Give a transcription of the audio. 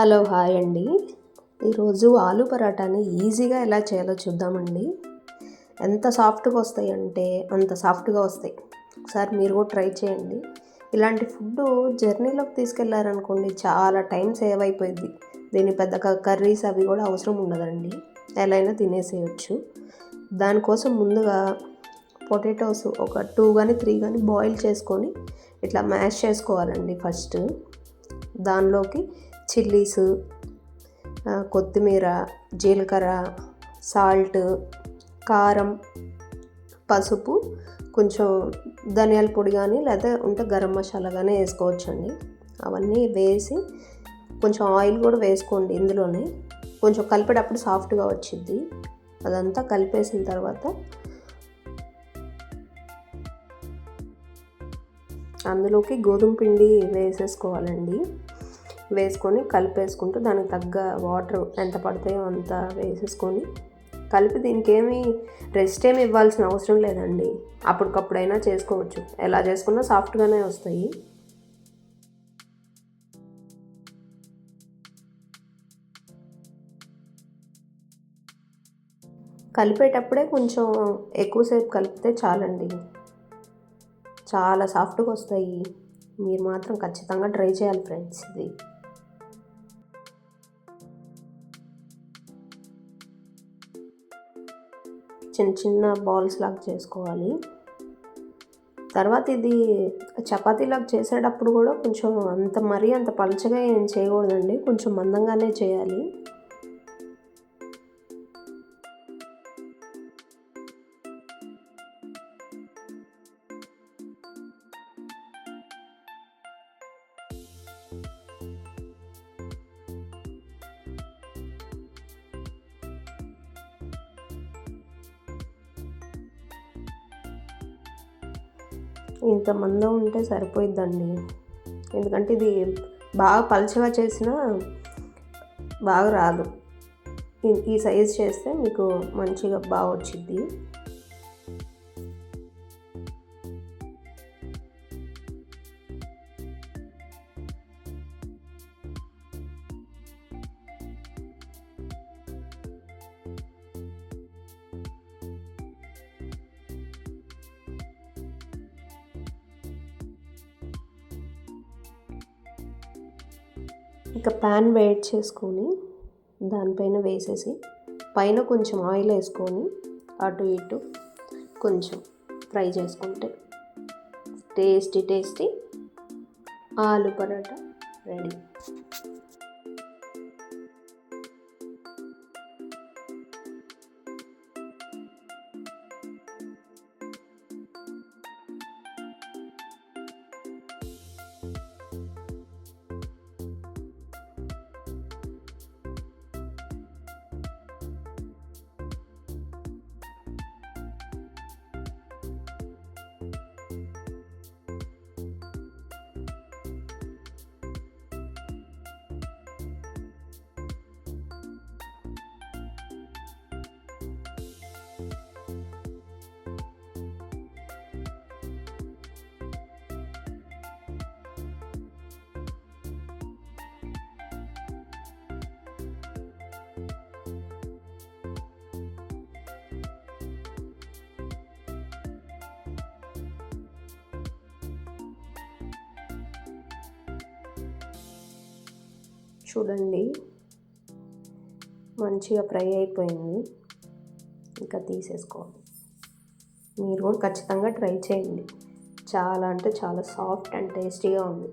Hello hi అండి. ఈరోజు ఆలు పరాటాని ఈజీగా ఎలా చేయాలో చూద్దామండి. ఎంత సాఫ్ట్గా వస్తాయి అంటే అంత సాఫ్ట్గా వస్తాయి. ఒకసారి మీరు కూడా ట్రై చేయండి. ఇలాంటి ఫుడ్ జర్నీలోకి తీసుకెళ్లారనుకోండి చాలా టైం సేవ్ అయిపోయింది. దీని పెద్ద కర్రీస్ అవి కూడా అవసరం ఉండదండి, ఎలా అయినా తినేసేయచ్చు. దానికోసం ముందుగా పొటాటోస్ ఒక 2 కానీ 3 కానీ బాయిల్ చేసుకొని ఇట్లా మ్యాష్ చేసుకోవాలండి. ఫస్ట్ దానిలోకి చిల్లీస్, కొత్తిమీర, జీలకర్ర, సాల్ట్, కారం, పసుపు, కొంచెం ధనియాల పొడి కానీ లేదా ఉంటే గరం మసాలా కానీ వేసుకోవచ్చండి. అవన్నీ వేసి కొంచెం ఆయిల్ కూడా వేసుకోండి ఇందులోనే. కొంచెం కలిపేటప్పుడు సాఫ్ట్గా వచ్చింది. అదంతా కలిపేసిన తర్వాత అందులోకి గోధుమ పిండి వేసేసుకోవాలండి. వేసుకొని కలిపేసుకుంటూ దానికి తగ్గ వాటర్ ఎంత పడతాయో అంత వేసేసుకొని కలిపి దీనికి రెస్ట్ ఏమి ఇవ్వాల్సిన అవసరం లేదండి. అప్పటికప్పుడైనా చేసుకోవచ్చు. ఎలా చేసుకున్నా సాఫ్ట్గానే వస్తాయి. కలిపేటప్పుడే కొంచెం ఎక్కువసేపు కలిపితే చాలండి, చాలా సాఫ్ట్గా వస్తాయి. మీరు మాత్రం ఖచ్చితంగా ట్రై చేయాలి ఫ్రెండ్స్. ఇది చిన్న చిన్న బాల్స్ లాగా చేసుకోవాలి. తర్వాత ఇది చపాతీలాగా చేసేటప్పుడు కూడా కొంచెం అంత పలచగా ఏం చేయకూడదండి, కొంచెం మందంగానే చేయాలి. ఇంత మందం ఉంటే సరిపోయిద్దండి, ఎందుకంటే ఇది బాగా పలచగా చేసినా బాగా రాదు. ఈ సైజ్ చేస్తే మీకు మంచిగా బాగా వచ్చిద్ది. ఇక ప్యాన్ వేడి చేసుకొని దానిపైన వేసేసి పైన కొంచెం ఆయిల్ వేసుకొని అటు ఇటు కొంచెం ఫ్రై చేసుకుంటే టేస్టీ ఆలు పరాటా రెడీ. చూడండి మంచిగా ఫ్రై అయిపోయింది. ఇంకా తీసేసుకోవాలి. మీరు కూడా ఖచ్చితంగా ట్రై చేయండి. చాలా అంటే చాలా సాఫ్ట్ అండ్ టేస్టీగా ఉంది.